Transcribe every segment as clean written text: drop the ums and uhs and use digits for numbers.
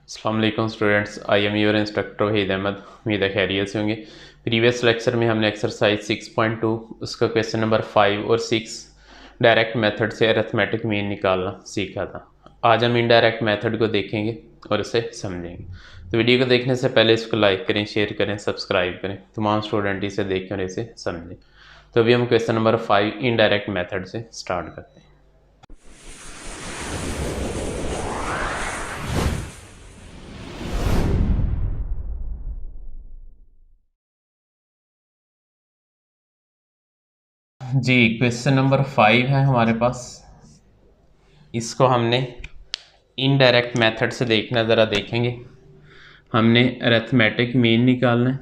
अस्सलाम वालेकुम students, I am your instructor Waheed Ahmad. उम्मीद है खैरियत से होंगे। प्रीवियस लेक्चर में हमने एक्सरसाइज 6.2 उसका क्वेश्चन नंबर 5 और 6 डायरेक्ट मेथड से अरिथमेटिक मीन निकालना सीखा था। आज हम इनडायरेक्ट मेथड को देखेंगे और इसे समझेंगे। तो वीडियो को देखने से पहले इसको लाइक करें, शेयर करें, सब्सक्राइब करें, तमाम स्टूडेंट इसे देखें और इसे समझें। तो अभी हम क्वेश्चन नंबर 5 इनडायरेक्ट मेथड से स्टार्ट करते हैं। जी, क्वेश्चन नंबर 5 है हमारे पास। इसको हमने इनडायरेक्ट मेथड से देखना, ज़रा देखेंगे। हमने अरिथमेटिक मीन निकालना है।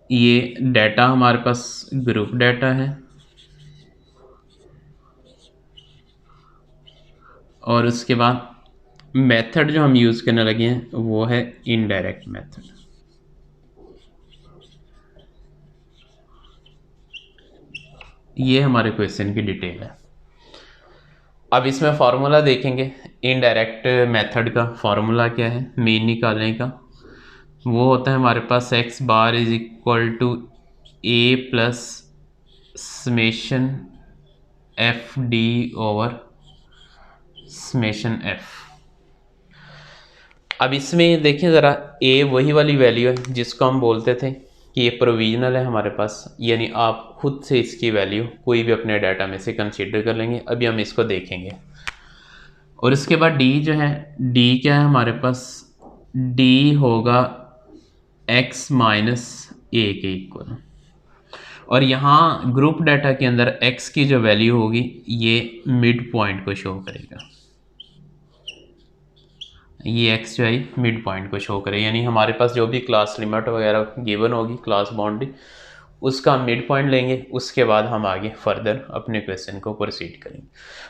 ये डाटा हमारे पास ग्रुप डाटा है और उसके बाद मेथड जो हम यूज़ करने लगे हैं वो है इनडायरेक्ट मेथड। ये हमारे क्वेश्चन की डिटेल है। अब इसमें फार्मूला देखेंगे। इनडायरेक्ट मेथड का फार्मूला क्या है मीन निकालने का? वो होता है हमारे पास X bar is equal to A plus summation F D over summation F. अब इसमें देखिए ज़रा, ए वही वाली वैल्यू है जिसको हम बोलते थे कि ये प्रोविजनल है हमारे पास, यानी आप खुद से इसकी वैल्यू कोई भी अपने डाटा में से कंसीडर कर लेंगे। अभी हम इसको देखेंगे। और इसके बाद डी जो है, डी क्या है हमारे पास? डी होगा एक्स माइनस ए के इक्वल। और यहाँ ग्रुप डाटा के अंदर एक्स की जो वैल्यू होगी ये मिड पॉइंट को शो करेगा। ये एक्स जो है मिड पॉइंट को शो करे, यानी हमारे पास जो भी क्लास लिमिट वगैरह गिवन होगी, क्लास बाउंड्री, उसका मिड पॉइंट लेंगे। उसके बाद हम आगे फर्दर अपने क्वेश्चन को प्रोसीड करेंगे।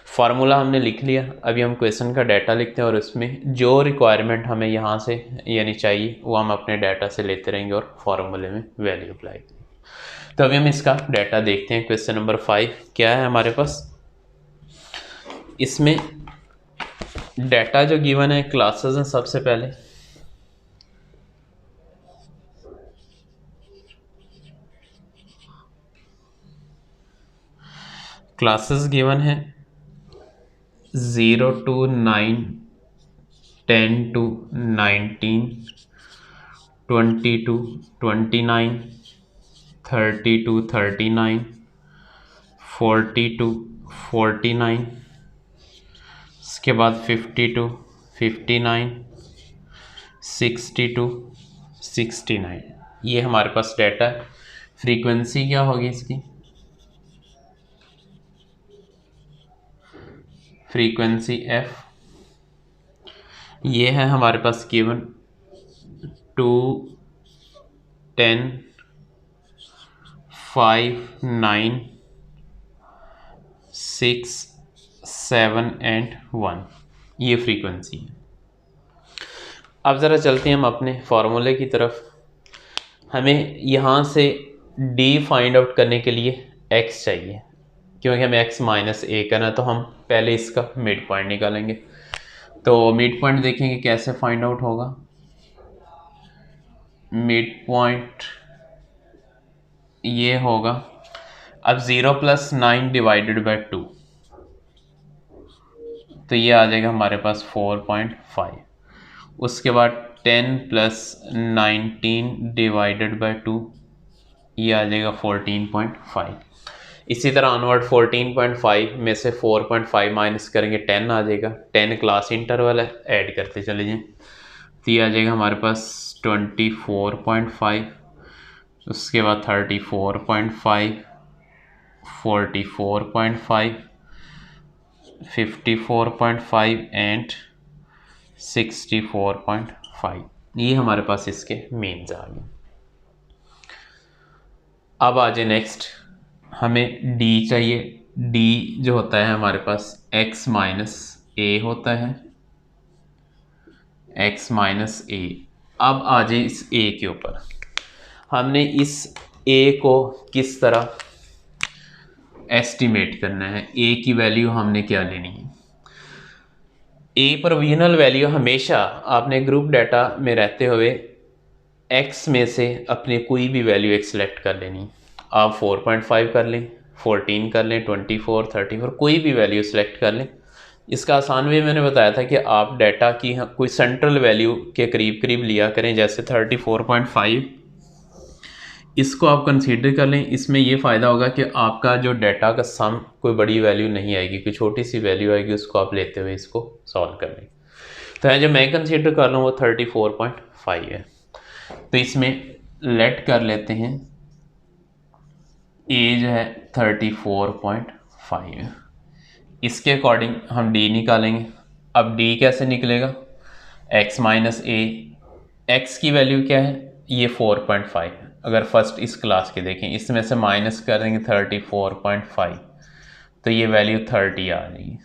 फार्मूला हमने लिख लिया। अभी हम क्वेश्चन का डाटा लिखते हैं और उसमें जो रिक्वायरमेंट हमें यहाँ से यानी चाहिए वो हम अपने डाटा से लेते रहेंगे और फार्मूले में वैल्यू अप्लाई करेंगे। तो अभी हम इसका डाटा देखते हैं। क्वेश्चन नंबर 5 क्या है हमारे पास? इसमें डाटा जो गिवन है क्लासेस हैं। सबसे पहले क्लासेस गिवन है 0 to 9, 10 to 19, 20 to 29, 30 to 39, 40 to 49, इसके बाद 50 to 59, 60 to 69। ये हमारे पास डाटा है। फ्रीक्वेंसी क्या होगी इसकी? Frequency F. ये है हमारे पास गिवन 2, 10, 5, 9, 6, 7 एंड 1। ये फ्रीक्वेंसी है। अब ज़रा चलते हैं हम अपने फार्मूले की तरफ। हमें यहाँ से डी फाइंड आउट करने के लिए एक्स चाहिए, क्योंकि हमें एक्स माइनस ए करना, तो हम पहले इसका मिड पॉइंट निकालेंगे। तो मिड पॉइंट देखेंगे कैसे फाइंड आउट होगा। मिड पॉइंट ये होगा, अब 0 + 9 डिवाइडेड बाई 2, तो ये आ जाएगा हमारे पास 4.5। उसके बाद 10 + 19 डिवाइडेड बाई 2, ये आ जाएगा 14.5। इसी तरह अनवर्ड 14.5 में से 4.5 माइनस करेंगे 10 आ जाएगा। 10 क्लास इंटरवल है, ऐड करते चले जाएं तो ये आ जाएगा हमारे पास 24.5। उसके बाद 34.5, 44.5, 54.5 एंड 64.5। ये हमारे पास इसके मीन्स आ गए। अब आ जाए नेक्स्ट, हमें डी चाहिए। डी जो होता है हमारे पास x माइनस ए होता है, x माइनस ए। अब आ जाए इस a के ऊपर। हमने इस ए को किस तरह एस्टिमेट करना है, ए की वैल्यू हमने क्या लेनी है। ए प्रोविजनल वैल्यू हमेशा आपने ग्रुप डाटा में रहते हुए एक्स में से अपने कोई भी वैल्यू एक सेलेक्ट कर लेनी। आप 4.5 कर लें, 14 कर लें, 24, 34, कोई भी वैल्यू सेलेक्ट कर लें। इसका आसान वे मैंने बताया था कि आप डाटा की कोई सेंट्रल वैल्यू के करीब करीब लिया करें, जैसे 34.5 इसको आप कंसीडर कर लें। इसमें ये फ़ायदा होगा कि आपका जो डाटा का सम कोई बड़ी वैल्यू नहीं आएगी, कोई छोटी सी वैल्यू आएगी, उसको आप लेते हुए इसको सॉल्व कर लें। तो जो मैं कंसीडर कर लूँ वो 34.5 है। तो इसमें लेट कर लेते हैं ए जो है 34.5। इसके अकॉर्डिंग हम डी निकालेंगे। अब डी कैसे निकलेगा, x माइनस ए, एक्स की वैल्यू क्या है, ये 4.5। अगर फर्स्ट इस क्लास के देखें, इसमें से माइनस कर देंगे 34.5, तो ये वैल्यू 30 आ रही है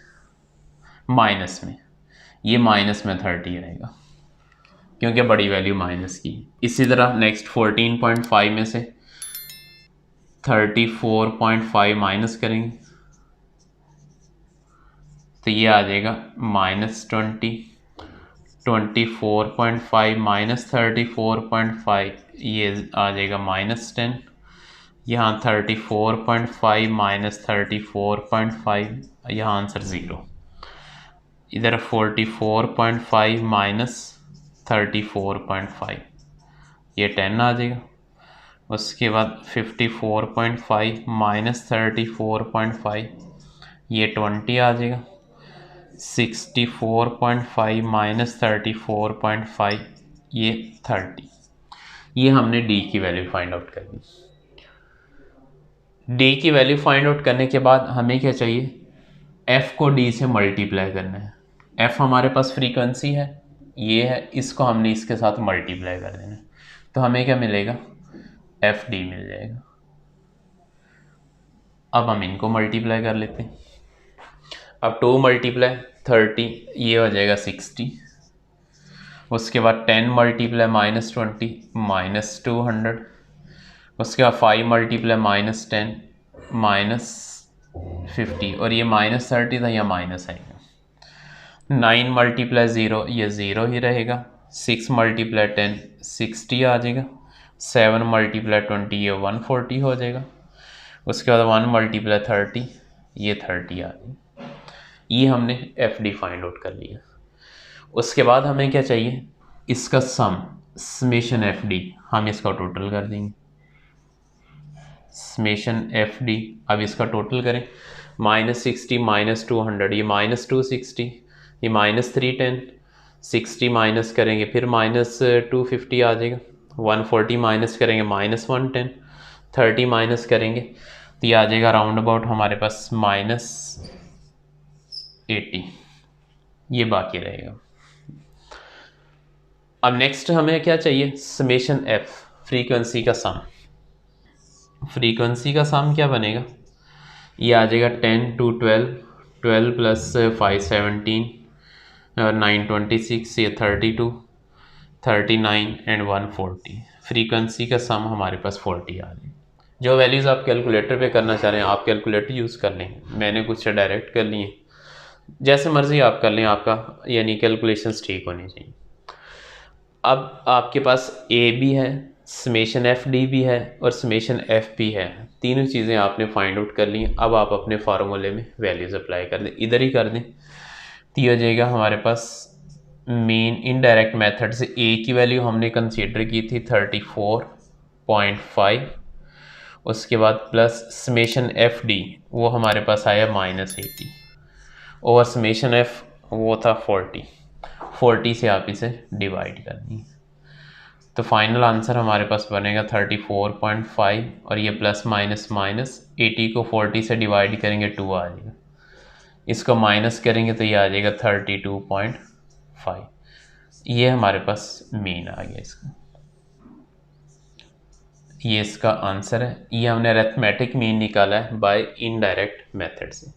माइनस में, ये माइनस में 30 आएगा क्योंकि बड़ी वैल्यू माइनस की। इसी तरह नेक्स्ट 14.5 में से 34.5 माइनस करेंगे तो ये आ जाएगा -20, 24.5 माइनस 34.5 ये आ जाएगा -10। यहाँ 34.5 माइनस 34.5, यहाँ आंसर 0। इधर 44.5 माइनस 34.5 ये 10 आ जाएगा। उसके बाद 54.5 माइनस 34.5 ये 20 आ जाएगा। 64.5 माइनस 34.5 ये 30। ये हमने डी की वैल्यू फाइंड आउट करनी। डी की वैल्यू फाइंड आउट करने के बाद हमें क्या चाहिए, एफ को डी से मल्टीप्लाई करना है। एफ हमारे पास फ्रीक्वेंसी है, ये है, इसको हमने इसके साथ मल्टीप्लाई कर देना है। तो हमें क्या मिलेगा, एफ डी मिल जाएगा। अब हम इनको मल्टीप्लाई कर लेते हैं। अब 2 मल्टीप्लाई 30 ये हो जाएगा 60। उसके बाद 10 मल्टीप्लाई -20 -200। उसके बाद 5 मल्टीप्लाई -10 -50 और ये -30 था, या माइनस आएगा। 9 मल्टीप्लाई 0 ये 0 ही रहेगा। 6 मल्टीप्लाई 10 60 आ जाएगा। 7 मल्टीप्लाई 20 ये 140 हो जाएगा। उसके बाद 1 मल्टीप्लाई 30 ये 30 आ जाएगा। ये हमने एफ डी फाइंड आउट कर लिया। उसके बाद हमें क्या चाहिए, इसका सम, समेशन एफ डी, हम इसका टोटल कर देंगे। समेशन एफ डी, अब इसका टोटल करें, -60 -200 ये -260, ये -310, 60 माइनस करेंगे फिर -250 आ जाएगा। 140 माइनस करेंगे -110, 30 माइनस करेंगे तो ये आ जाएगा राउंड अबाउट हमारे पास -80, ये बाकी रहेगा। अब नेक्स्ट हमें क्या चाहिए, समेशन एफ, फ्रीक्वेंसी का सम। फ्रीक्वेंसी का सम क्या बनेगा, ये आ जाएगा 10 to 12, 12 प्लस 5 17 और 9 26, ये 32, 39 एंड 140। फ्रीक्वेंसी का सम हमारे पास 40 आ रही है। जो वैल्यूज़ आप कैलकुलेटर पे करना चाह रहे हैं आप कैलकुलेटर यूज़ कर लें, मैंने कुछ डायरेक्ट कर लिए, जैसे मर्ज़ी आप कर लें, आपका यानी कैलकुलेशंस ठीक होनी चाहिए। अब आपके पास ए भी है, समेशन एफ डी भी है और समेशन एफ भी है, तीनों चीज़ें आपने फाइंड आउट कर ली। अब आप अपने फार्मूले में वैल्यूज़ अप्लाई कर दें, इधर ही कर दें तो ये हो जाएगा हमारे पास मेन इनडायरेक्ट मेथड से ए की वैल्यू हमने कंसीडर की थी 34.5, उसके बाद प्लस समेशन एफ डी वो हमारे पास आया -80 और समेशन एफ वो था 40 से आप इसे डिवाइड करनी है। तो फाइनल आंसर हमारे पास बनेगा 34.5 और ये प्लस माइनस माइनस 80 को 40 से डिवाइड करेंगे 2 आ जाएगा, इसको माइनस करेंगे तो ये आ जाएगा 32.5। ये हमारे पास मीन आ गया इसका, ये इसका आंसर है। ये हमने अरिथमेटिक मीन निकाला है बाय इनडायरेक्ट मेथड से।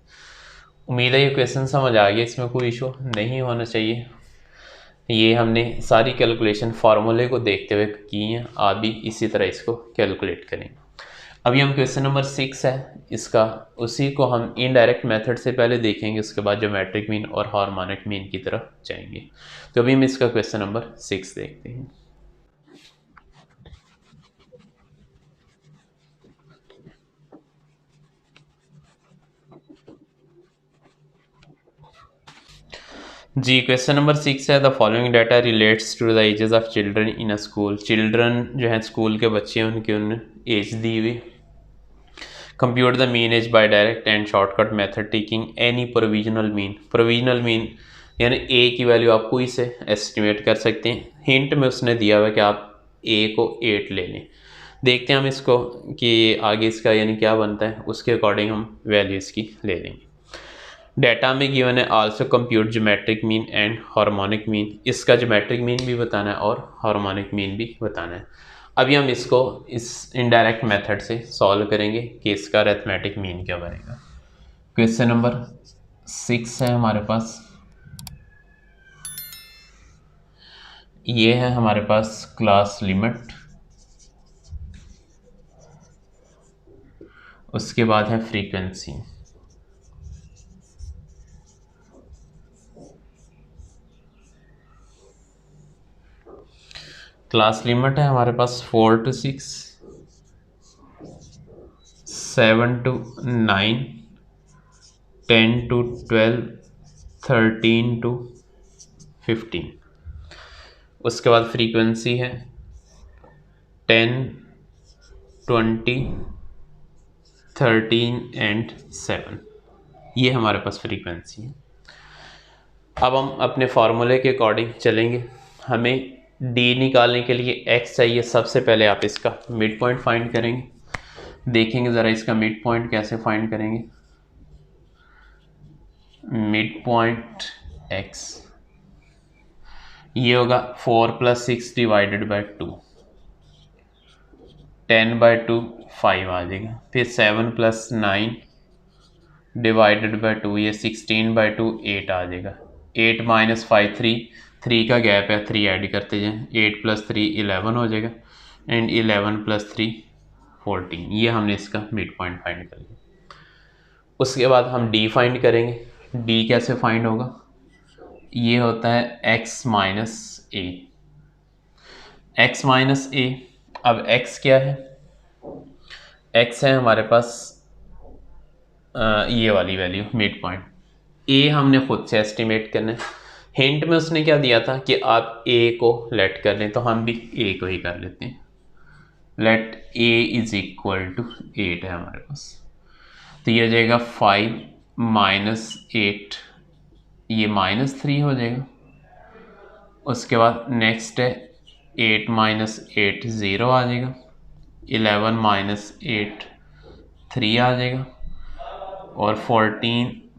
उम्मीद है ये क्वेश्चन समझ आ गया, इसमें कोई इशू नहीं होना चाहिए। ये हमने सारी कैलकुलेशन फार्मूले को देखते हुए की हैं, आप भी इसी तरह इसको कैलकुलेट करें। अभी हम क्वेश्चन नंबर 6 है इसका, उसी को हम इनडायरेक्ट मेथड से पहले देखेंगे, उसके बाद ज्योमेट्रिक मीन और हार्मोनिक मीन की तरफ जाएंगे। तो अभी हम इसका क्वेश्चन नंबर 6 देखते हैं। जी, क्वेश्चन नंबर 6 है, the following data relates to the ages of children in a school. Children जो है स्कूल के बच्चे हैं, उनकी उन एज दी हुई। Compute the mean age by direct and shortcut method taking any provisional mean. Provisional mean यानी ए की वैल्यू आप कोई से एस्टिमेट कर सकते हैं। हिंट में उसने दिया हुआ कि आप ए को 8 ले लें। देखते हैं हम इसको कि आगे इसका यानी क्या बनता है, उसके अकॉर्डिंग हम वैल्यू इसकी ले लेंगे। डाटा में गिवन है also compute geometric mean and harmonic mean. इसका ज्योमेट्रिक मीन भी बताना है और हार्मोनिक मीन भी बताना है। अभी हम इसको इस इनडायरेक्ट मेथड से सॉल्व करेंगे कि इसका अरिथमेटिक मीन क्या बनेगा। क्वेश्चन नंबर 6 है हमारे पास, ये है हमारे पास क्लास लिमिट, उसके बाद है फ्रीक्वेंसी। क्लास लिमिट है हमारे पास 4 to 6, 7 to 9, 10 to 12, 13 to 15। उसके बाद फ्रीक्वेंसी है 10, 20, 13 एंड 7। ये हमारे पास फ्रीक्वेंसी है। अब हम अपने फार्मूले के अकॉर्डिंग चलेंगे। हमें डी निकालने के लिए एक्स चाहिए। सबसे पहले आप इसका मिड पॉइंट फाइंड करेंगे। देखेंगे ज़रा इसका मिड पॉइंट कैसे फाइंड करेंगे। मिड पॉइंट एक्स ये होगा 4 + 6 डिवाइडेड बाय 2, 10/2 5 आ जाएगा। फिर 7 + 9 डिवाइडेड बाय 2, ये 16/2 8 आ जाएगा। 8 - 5 3 का गैप है, 3 ऐड करते जाएं। 8 + 3 11 हो जाएगा एंड 11 + 3 14। ये हमने इसका मिड पॉइंट फाइंड कर लिया। उसके बाद हम डी फाइंड करेंगे। डी कैसे फाइंड होगा, ये होता है x - a। x - a, अब x क्या है, x है हमारे पास ये वाली वैल्यू मिड पॉइंट। ए हमने खुद से एस्टिमेट करना है। हिंट में उसने क्या दिया था कि आप ए को लेट कर लें, तो हम भी ए को ही कर लेते हैं। Let A is equal to 8 है हमारे पास, तो ये हो जाएगा 5 - 8, ये -3 हो जाएगा। उसके बाद नेक्स्ट है 8 - 8 0 आ जाएगा। 11 - 8 3 आ जाएगा और 14 -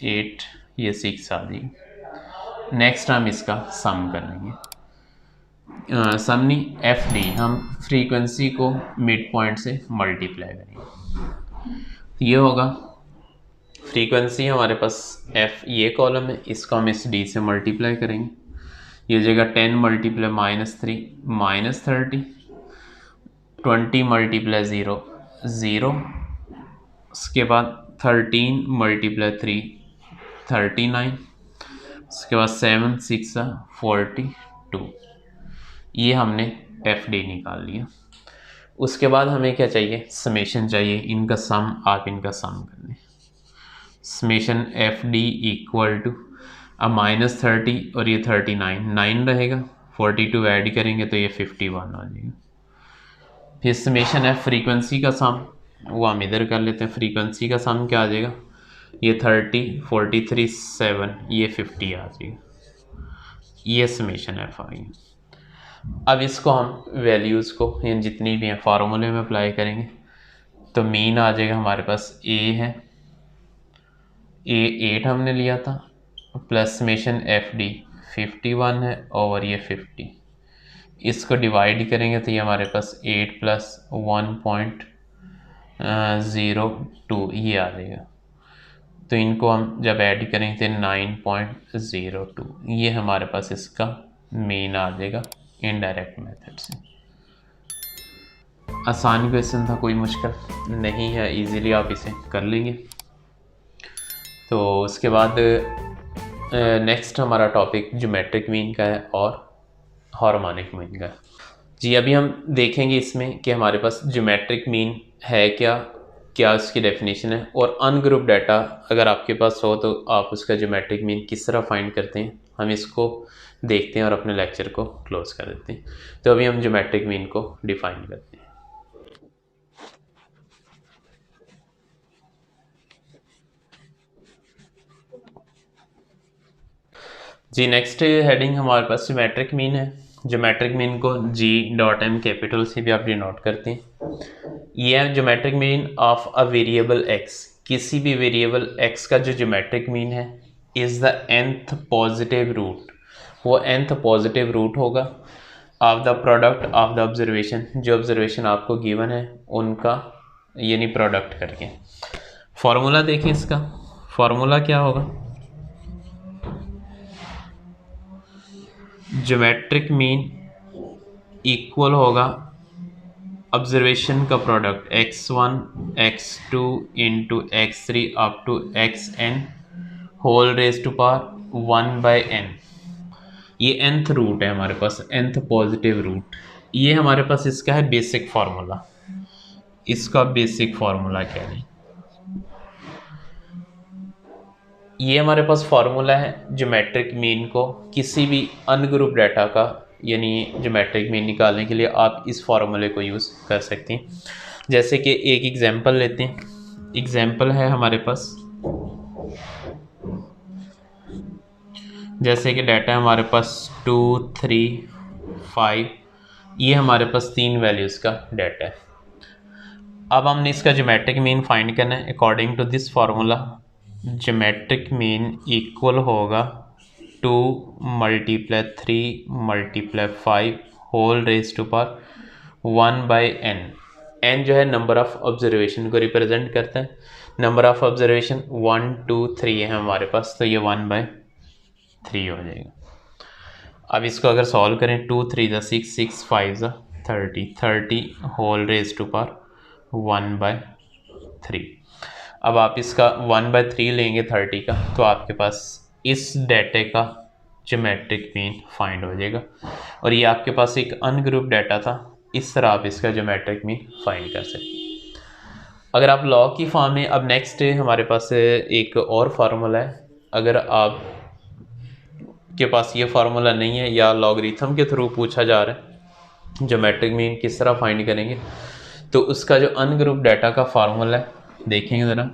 8 ये 6 आ जाएगी। नेक्स्ट हम इसका सम कर लेंगे। सम नहीं, एफ डी, हम फ्रीक्वेंसी को मिड पॉइंट से मल्टीप्लाई करेंगे। ये होगा फ्रीक्वेंसी हमारे पास एफ, ये कॉलम है, इसको हम इस डी से मल्टीप्लाई करेंगे। ये हो जाएगा 10 × -3 -30, 20 × 0 0, उसके बाद 13 × 3 39, उसके बाद 7 6 42। ये हमने एफ डी निकाल लिया। उसके बाद हमें क्या चाहिए, समेशन चाहिए। इनका सम, आप इनका सम कर लें। Summation F D equal to, अब -30 और ये 39 9 रहेगा, 42 ऐड करेंगे तो ये 51 आ जाएगा। फिर समेशन एफ फ्रीक्वेंसी का सम, वो हम इधर कर लेते हैं। फ्रीक्वेंसी का सम क्या आ जाएगा, ये 30 43 7, ये 50 आ जाएगा। ये समेशन एफ आ गई। अब इसको हम वैल्यूज़ को यानी जितनी भी हैं फार्मूले में अप्लाई करेंगे, तो मीन आ जाएगा हमारे पास। ए है, ए 8 हमने लिया था, प्लस समेशन एफ डी 51 है और ये 50। इसको डिवाइड करेंगे तो ये हमारे पास 8 + 1.02 ये आ जाएगा। तो इनको हम जब ऐड करेंगे तो 9.02, ये हमारे पास इसका मीन आ जाएगा इनडायरेक्ट मेथड से। आसान क्वेश्चन था, कोई मुश्किल नहीं है, इजीली आप इसे कर लेंगे। तो उसके बाद नेक्स्ट हमारा टॉपिक ज्योमेट्रिक मीन का है और हार्मोनिक मीन का है। जी अभी हम देखेंगे इसमें कि हमारे पास ज्योमेट्रिक मीन है क्या, क्या उसकी डेफिनेशन है, और अनग्रुप डाटा अगर आपके पास हो तो आप उसका ज्योमेट्रिक मीन किस तरह फाइंड करते हैं, हम इसको देखते हैं और अपने लेक्चर को क्लोज कर देते हैं। तो अभी हम ज्योमेट्रिक मीन को डिफाइन करते हैं। जी नेक्स्ट हेडिंग हमारे पास ज्योमेट्रिक मीन है। ज्योमेट्रिक मीन को G.M कैपिटल से भी आप डिनोट करते हैं। ये है geometric mean of a variable x, किसी भी वेरिएबल x का जो ज्योमेट्रिक मीन है is the nth positive root, वो nth पॉजिटिव रूट होगा of the product of the observation, जो ऑब्जर्वेशन आपको गिवन है उनका यानी प्रोडक्ट करके। फॉर्मूला देखें इसका, फॉर्मूला क्या होगा, ज्योमेट्रिक मीन इक्वल होगा ऑब्जर्वेशन का product x1 x2 into x3 up to xn whole raise to power 1/n। ये nth रूट है हमारे पास, nth पॉजिटिव रूट। ये हमारे पास इसका है बेसिक फार्मूला, इसका बेसिक फार्मूला क्या है, ये हमारे पास फार्मूला है ज्योमेट्रिक मीन को किसी भी अनग्रुप डाटा का यानी ज्योमेट्रिक मीन निकालने के लिए आप इस फार्मूले को यूज़ कर सकते हैं। जैसे कि एक एग्जांपल लेते हैं, एग्जांपल है हमारे पास, जैसे कि डाटा है हमारे पास 2 3 5, ये हमारे पास 3 वैल्यूज़ का डाटा है। अब हमने इसका ज्योमेट्रिक मीन फाइंड करना है according to this formula. Geometric mean equal होगा 2 × 3 × 5 whole raise to power 1/n। n जो है नंबर ऑफ ऑब्जर्वेशन को रिप्रेजेंट करता है, नंबर ऑफ ऑब्जर्वेशन 1 2 3 है हमारे पास, तो ये 1/3 हो जाएगा। अब इसको अगर सॉल्व करें 2 3 6 6 5 30 होल रेज टू पावर 1/3। अब आप इसका 1/3 लेंगे 30 का, तो आपके पास इस डाटे का ज्योमेट्रिक मीन फाइंड हो जाएगा। और ये आपके पास एक अनग्रुप डाटा था, इस तरह आप इसका ज्योमेट्रिक मीन फाइंड कर सकते हैं। अगर आप लॉ की फॉर्म में, अब नेक्स्ट हमारे पास एक और फार्मूला है, अगर आप के पास ये फार्मूला नहीं है या लॉगरिथम के थ्रू पूछा जा रहा है ज्योमेट्रिक मीन किस तरह फाइंड करेंगे, तो उसका जो अनग्रुप डाटा का फार्मूला है देखेंगे ज़रा,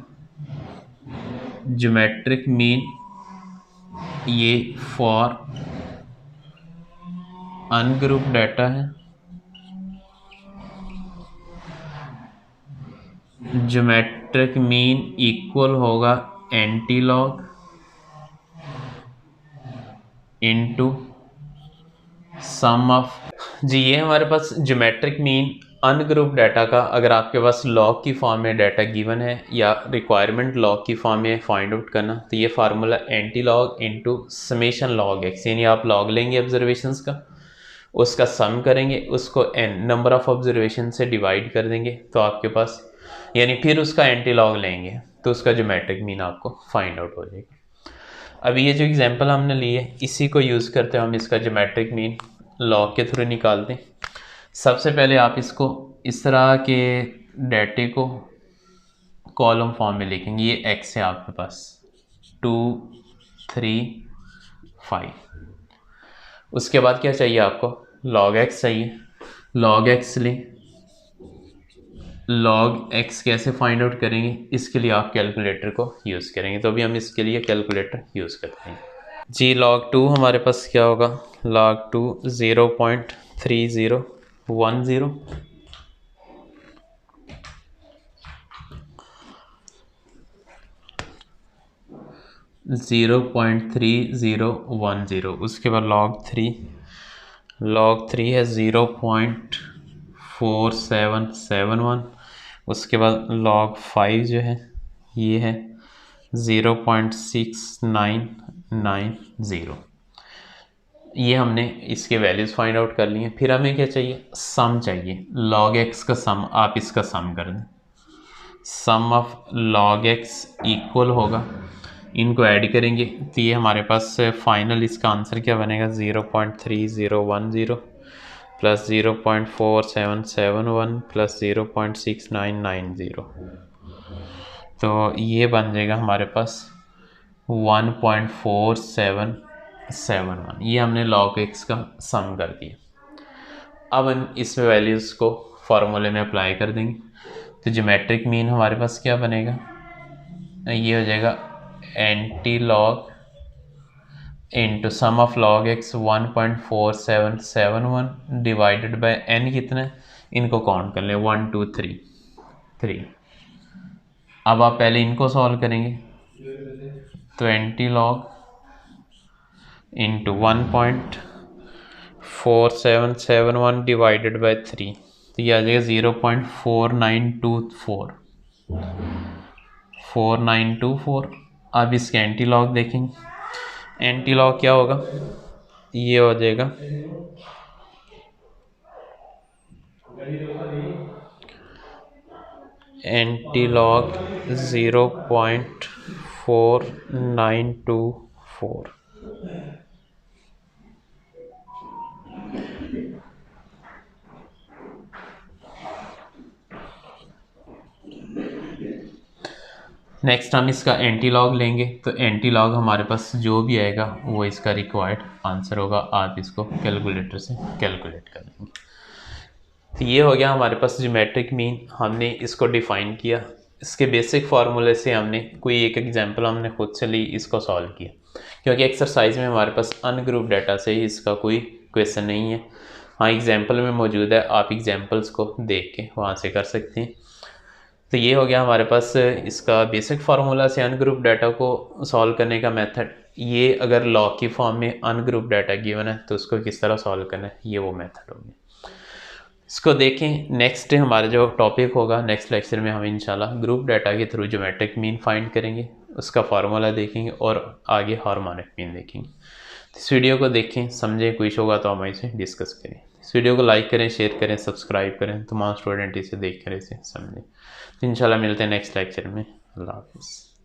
ज्योमेट्रिक मीन ये फॉर अनग्रुप डाटा है, ज्योमेट्रिक मीन इक्वल होगा एंटीलॉग इनटू सम ऑफ। जी ये हमारे पास ज्योमेट्रिक मीन अनग्रुप डाटा का, अगर आपके पास लॉग की फॉर्म में डाटा गिवन है या रिक्वायरमेंट लॉग की फॉर्म में फाइंड आउट करना, तो ये formula anti log into summation log x, यानी आप लॉग लेंगे ऑब्जर्वेशंस का, उसका सम करेंगे, उसको एन नंबर ऑफ ऑब्जर्वेशन से डिवाइड कर देंगे, तो आपके पास यानी फिर उसका एंटी लॉग लेंगे तो उसका ज्योमेट्रिक मीन आपको फाइंड आउट हो जाएगा। अभी ये जो एग्जांपल हमने ली है इसी को यूज़ करते हैं हम इसका ज्योमेट्रिक मीन लॉग के थ्रू निकालते हैं। सबसे पहले आप इसको इस तरह के डाटे को कॉलम फॉर्म में लिखेंगे, ये एक्स है आपके पास 2 3 5। उसके बाद क्या चाहिए आपको, लॉग एक्स चाहिए, लॉग एक्स लें। लॉग एक्स कैसे फाइंड आउट करेंगे, इसके लिए आप कैलकुलेटर को यूज़ करेंगे, तो अभी हम इसके लिए कैलकुलेटर यूज़ करते हैं। जी log 2 हमारे पास क्या होगा, log 2 0.3010 0.3010। उसके बाद log 3 है 0.4771। उसके बाद log 5 जो है ये है 0.6990। ये हमने इसके वैल्यूज़ फाइंड आउट कर लिए। फिर हमें क्या चाहिए, सम चाहिए, log x का सम, आप इसका सम कर दें। सम ऑफ log x इक्वल होगा, इनको ऐड करेंगे तो ये हमारे पास फाइनल इसका आंसर क्या बनेगा, 0.3010 प्लस 0.4771 प्लस 0.6990, तो ये बन जाएगा हमारे पास 1.4771। ये हमने log x का सम कर दिया। अब हम इस वैल्यूज़ को फॉर्मूले में अप्लाई कर देंगे, तो ज्योमेट्रिक मीन हमारे पास क्या बनेगा, ये हो जाएगा anti log into sum of log x 1.4771 divided by n कितना है, इनको काउंट कर लें 1 2 3। अब आप पहले इनको सॉल्व करेंगे, 20 log इंटू 1.4771 डिवाइडेड बाय 3, तो ये आ जाएगा 0.4924। अब इसके एंटी लॉग देखेंगे, एंटी लॉग क्या होगा, ये हो जाएगा एंटी लॉग 0.4924। नेक्स्ट हम इसका एंटी लॉग लेंगे, तो एंटी लॉग हमारे पास जो भी आएगा वो इसका रिक्वायर्ड आंसर होगा, आप इसको कैलकुलेटर से कैलकुलेट कर लेंगे। तो ये हो गया हमारे पास ज्योमेट्रिक मीन, हमने इसको डिफ़ाइन किया। इसके बेसिक फार्मूले से हमने कोई एक एग्जांपल हमने खुद से ली, इसको सॉल्व किया, क्योंकि एक्सरसाइज में हमारे पास अनग्रुप डाटा से ही इसका कोई क्वेश्चन नहीं है। हाँ, एग्जांपल में मौजूद है, आप एग्जांपल्स को देख के वहाँ से कर सकते हैं। तो ये हो गया हमारे पास इसका बेसिक फार्मूला से अनग्रुप डाटा को सॉल्व करने का मेथड। ये अगर लॉग की फॉर्म में अनग्रुप डाटा गिवन है तो उसको किस तरह सॉल्व करना है, ये वो मेथड हो गया। इसको देखें। नेक्स्ट हमारा जो टॉपिक होगा नेक्स्ट लेक्चर में हम इंशाल्लाह ग्रुप डाटा के थ्रू ज्योमेट्रिक मीन फाइंड करेंगे, उसका फार्मूला देखेंगे और आगे हार्मोनिक मीन देखेंगे। इस वीडियो को देखें, समझें, कोई इशू होगा तो हम इसे डिस्कस करें। इस वीडियो को लाइक करें, शेयर करें, सब्सक्राइब करें, तमाम स्टूडेंट इसे देख कर इसे समझें। तो इंशाल्लाह मिलते हैं नेक्स्ट लेक्चर में। अल्लाह हाफ़िज़।